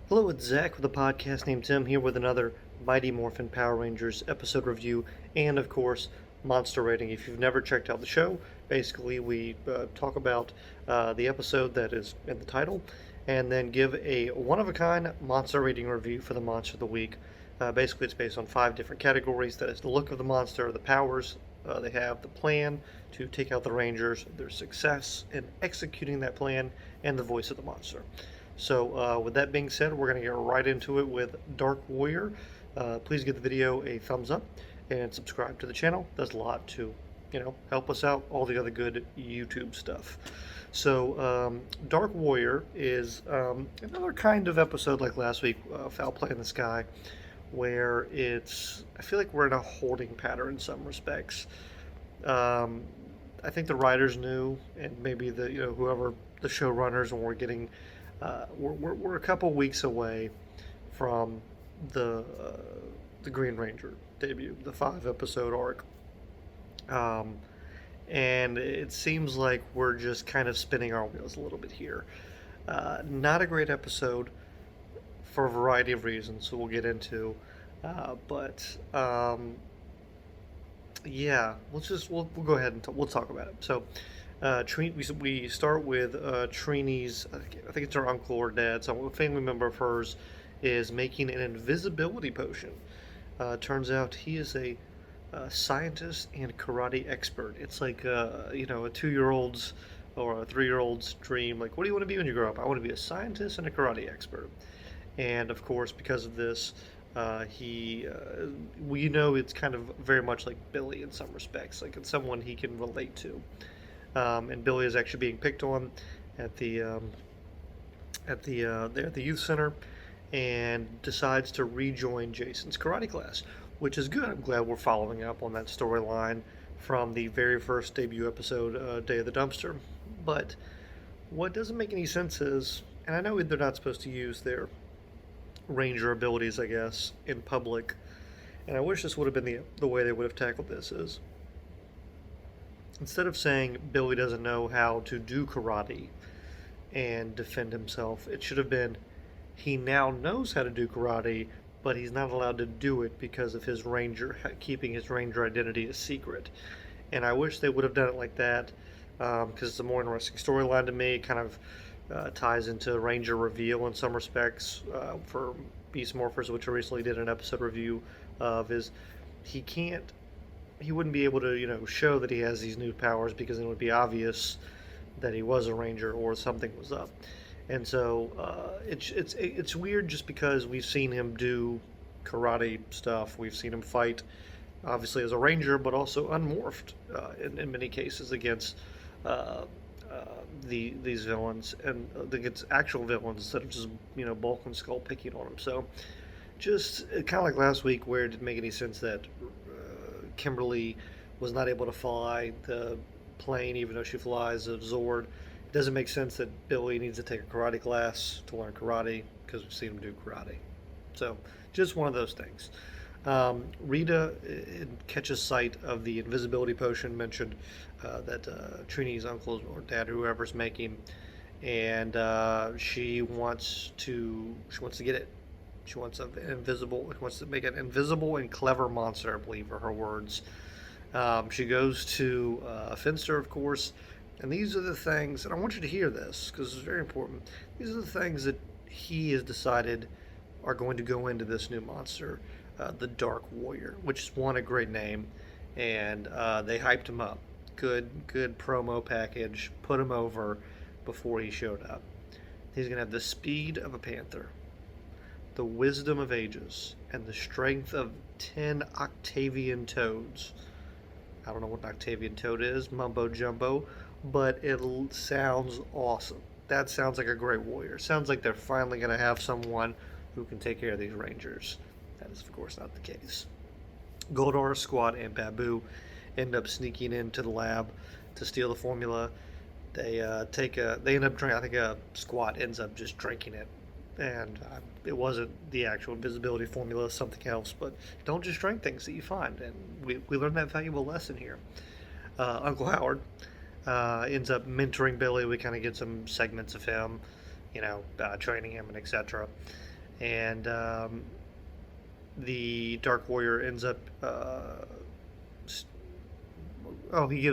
Hello, it's Zach with a podcast named Tim here with another Mighty Morphin Power Rangers episode review and, of course, monster rating. If you've never checked out the show, basically we talk about the episode that is in the title and then give a one-of-a-kind monster rating review for the monster of the week. Basically, it's based on 5 different categories. That is the look of the monster, the powers they have, the plan to take out the Rangers, their success in executing that plan, and the voice of the monster. So with that being said, we're going to get right into it with Dark Warrior. Please give the video a thumbs up and subscribe to the channel. Does a lot to, help us out, all the other good YouTube stuff. So Dark Warrior is another kind of episode like last week, Foul Play in the Sky, where I feel like we're in a holding pattern in some respects. I think the writers knew, and maybe whoever the showrunners, and we're a couple weeks away from the Green Ranger debut, the 5-episode arc, and it seems like we're just kind of spinning our wheels a little bit here. Not a great episode for a variety of reasons, so we'll get into. But yeah, we'll go ahead and we'll talk about it. So, we start with Trini's. I think it's her uncle or dad. So a family member of hers is making an invisibility potion. Turns out he is a scientist and karate expert. It's like a 2-year-old's or a 3-year-old's dream. Like, what do you want to be when you grow up? I want to be a scientist and a karate expert. And of course, because of this, it's kind of very much like Billy in some respects. Like, it's someone he can relate to. And Billy is actually being picked on at the youth center, and decides to rejoin Jason's karate class, which is good. I'm glad we're following up on that storyline from the very first debut episode, Day of the Dumpster. But what doesn't make any sense is, and I know they're not supposed to use their Ranger abilities, I guess, in public, and I wish this would have been the way they would have tackled this, is instead of saying Billy doesn't know how to do karate and defend himself, it should have been he now knows how to do karate, but he's not allowed to do it because of his keeping his Ranger identity a secret. And I wish they would have done it like that, because it's a more interesting storyline to me. It kind of ties into Ranger reveal in some respects for Beast Morphers, which I recently did an episode review of. He wouldn't be able to show that he has these new powers, because it would be obvious that he was a Ranger or something was up. And so it's weird, just because we've seen him do karate stuff. We've seen him fight, obviously as a Ranger, but also unmorphed in many cases against these villains, and against actual villains instead of just Bulk and Skull picking on him. So just kind of like last week, where it didn't make any sense that Kimberly was not able to fly the plane, even though she flies a Zord. It doesn't make sense that Billy needs to take a karate class to learn karate, because we've seen him do karate. So just one of those things. Rita catches sight of the invisibility potion mentioned that Trini's uncle or dad, whoever's making, and she wants to get it. She wants to make an invisible and clever monster, I believe are her words. She goes to Finster, of course, and these are the things, and I want you to hear this because it's very important. These are the things that he has decided are going to go into this new monster, the Dark Warrior, which is a great name, and they hyped him up. Good promo package, put him over before he showed up. He's going to have the speed of a panther, the wisdom of ages, and the strength of 10 Octavian toads. I don't know what an Octavian toad is, mumbo jumbo, but it sounds awesome. That sounds like a great warrior. Sounds like they're finally going to have someone who can take care of these Rangers. That is, of course, not the case. Goldar, Squat, and Babu end up sneaking into the lab to steal the formula. They end up drinking. I think Squat ends up just drinking it, and it wasn't the actual invisibility formula, something else. But don't just drink things that you find, and we learned that valuable lesson here. Uncle Howard ends up mentoring Billy. We kind of get some segments of him, training him and etc. and the Dark Warrior ends up. Oh, he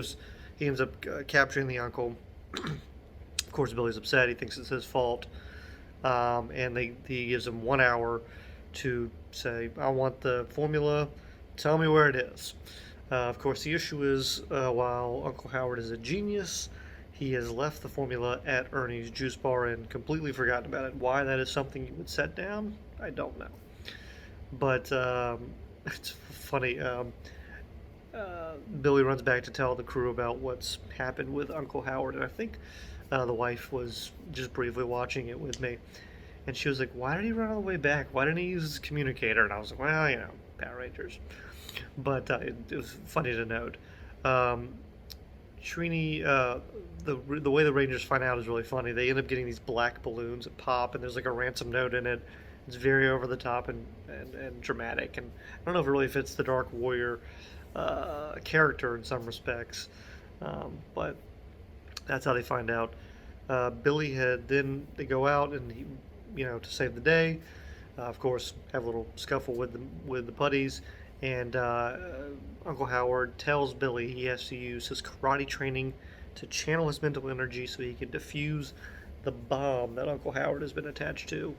ends up capturing the uncle. Of course, Billy's upset. He thinks it's his fault, and he gives him 1 hour to say, "I want the formula. Tell me where it is." Of course, the issue is while Uncle Howard is a genius, he has left the formula at Ernie's juice bar and completely forgotten about it. Why that is something you would set down, I don't know. But it's funny. Billy runs back to tell the crew about what's happened with Uncle Howard, and I think the wife was just briefly watching it with me, and she was like, "Why did he run all the way back? Why didn't he use his communicator?" And I was like, "Well, Power Rangers." But it was funny to note. Um, Trini, the way the Rangers find out is really funny. They end up getting these black balloons that pop, and there's like a ransom note in it. It's very over the top and dramatic, and I don't know if it really fits the Dark Warrior character in some respects, but that's how they find out. Billy had then they go out and to save the day. Of course, have a little scuffle with the putties, and Uncle Howard tells Billy he has to use his karate training to channel his mental energy so he can defuse the bomb that Uncle Howard has been attached to,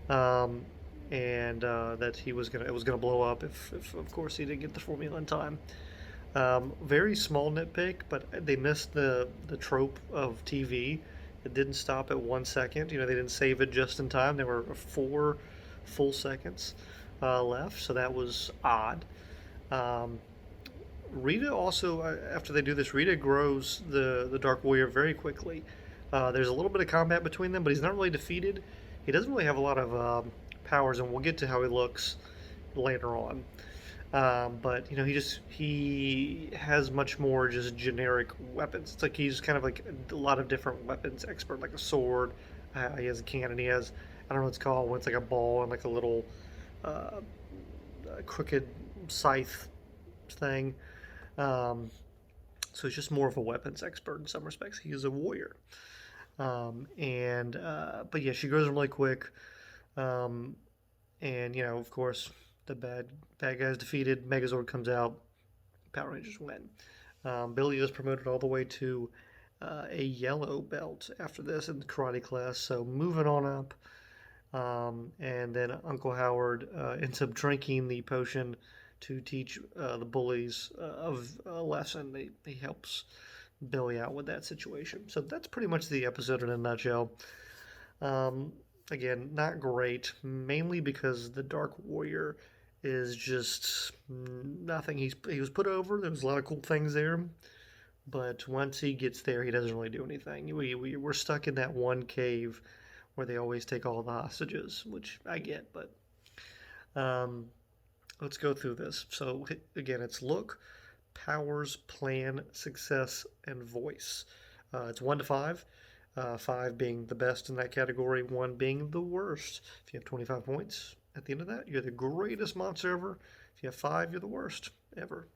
um, and that it was gonna blow up if of course he didn't get the formula in time. Very small nitpick, but they missed the trope of TV. It didn't stop at 1 second. They didn't save it just in time. There were 4 full seconds left, so that was odd. Um, Rita also, after they do this, Rita grows the Dark Warrior very quickly. There's a little bit of combat between them, but he's not really defeated. He doesn't really have a lot of powers, and we'll get to how he looks later on. But he has much more just generic weapons. It's like he's kind of like a lot of different weapons expert, like a sword. He has a cannon. He has, I don't know what it's called. When it's like a ball and like a little uh, crooked scythe thing. Um, so he's just more of a weapons expert in some respects. He is a warrior. And but yeah, she grows really quick. Um, and of course, the bad guys defeated. Megazord comes out. Power Rangers win. Billy is promoted all the way to a yellow belt after this in the karate class. So moving on up. And then Uncle Howard ends up drinking the potion to teach the bullies of a lesson. He helps Billy out with that situation. So that's pretty much the episode in a nutshell. Um, Again, not great, mainly because the Dark Warrior is just nothing. He was put over. There was a lot of cool things there, but once he gets there, he doesn't really do anything. We're stuck in that one cave where they always take all the hostages, which I get, but um, let's go through this. So again, it's look, powers, plan, success, and voice. It's 1 to 5. 5 being the best in that category, 1 being the worst. If you have 25 points at the end of that, you're the greatest monster ever. If you have 5, you're the worst ever.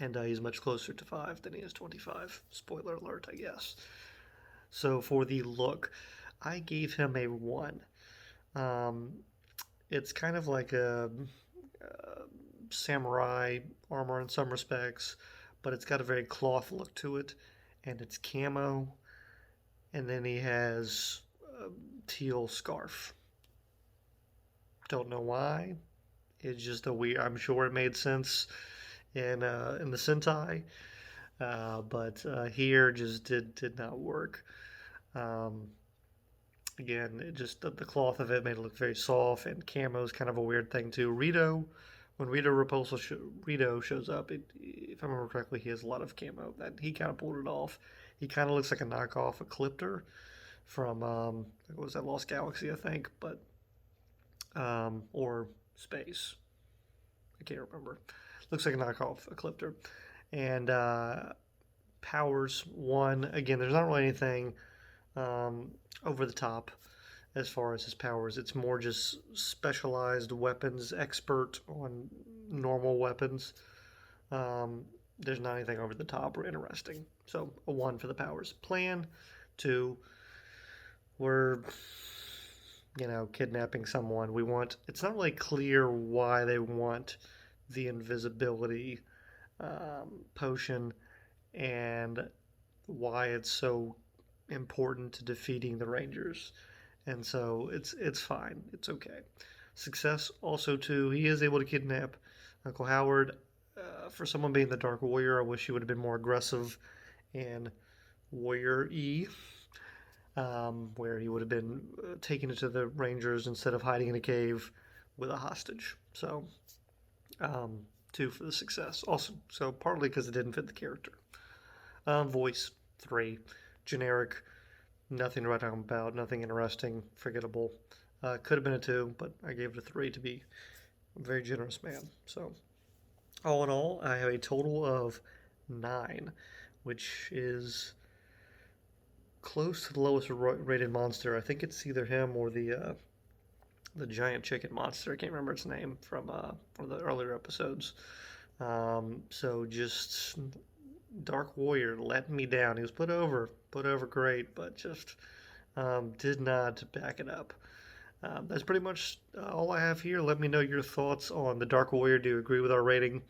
And he's much closer to 5 than he is 25. Spoiler alert, I guess. So for the look, I gave him a 1. Um, it's kind of like a samurai armor in some respects, but it's got a very cloth look to it, and it's camo, and then he has a teal scarf. Don't know why. It's just a weird. I'm sure it made sense in the Sentai, but here just did not work. Um, Again, it just the cloth of it made it look very soft, and camo is kind of a weird thing too. When Rito shows up, if I remember correctly, he has a lot of camo. That he kind of pulled it off. He kind of looks like a knockoff Ecliptor from what was that, Lost Galaxy, I think, but or Space. I can't remember. Looks like a knockoff Ecliptor, and powers 1. Again, there's not really anything um, over the top as far as his powers. It's more just specialized weapons expert on normal weapons. Um, there's not anything over the top or interesting. So a 1 for the powers. Plan 2. We're kidnapping someone. It's not really clear why they want the invisibility potion and why it's so important to defeating the Rangers. And so it's fine. It's okay. Success also too. He is able to kidnap Uncle Howard. For someone being the Dark Warrior, I wish he would have been more aggressive and Warrior E, where he would have been taking it to the Rangers instead of hiding in a cave with a hostage. So, two for the success. Awesome. So, partly because it didn't fit the character. Voice, three. Generic, nothing to write home about, nothing interesting, forgettable. Could have been a two, but I gave it a three to be a very generous man. So, all in all, I have a total of 9, which is close to the lowest rated monster. I think it's either him or the giant chicken monster. I can't remember its name from one of the earlier episodes. So just Dark Warrior let me down. He was put over great, but just did not back it up. That's pretty much all I have here. Let me know your thoughts on the Dark Warrior. Do you agree with our rating?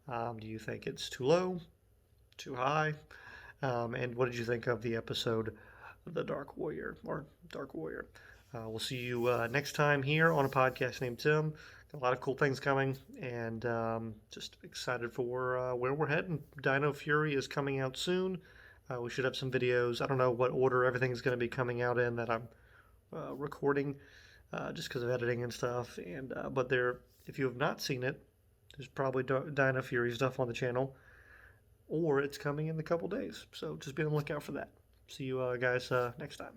Do you think it's too low, too high? And what did you think of the episode The Dark Warrior or Dark Warrior? We'll see you next time here on a podcast named Tim. Got a lot of cool things coming, and just excited for where we're heading. Dino Fury is coming out soon. We should have some videos. I don't know what order everything's going to be coming out in that I'm recording, just because of editing and stuff. And but there, if you have not seen it, there's probably Dino Fury stuff on the channel, or it's coming in a couple days. So just be on the lookout for that. See you guys next time.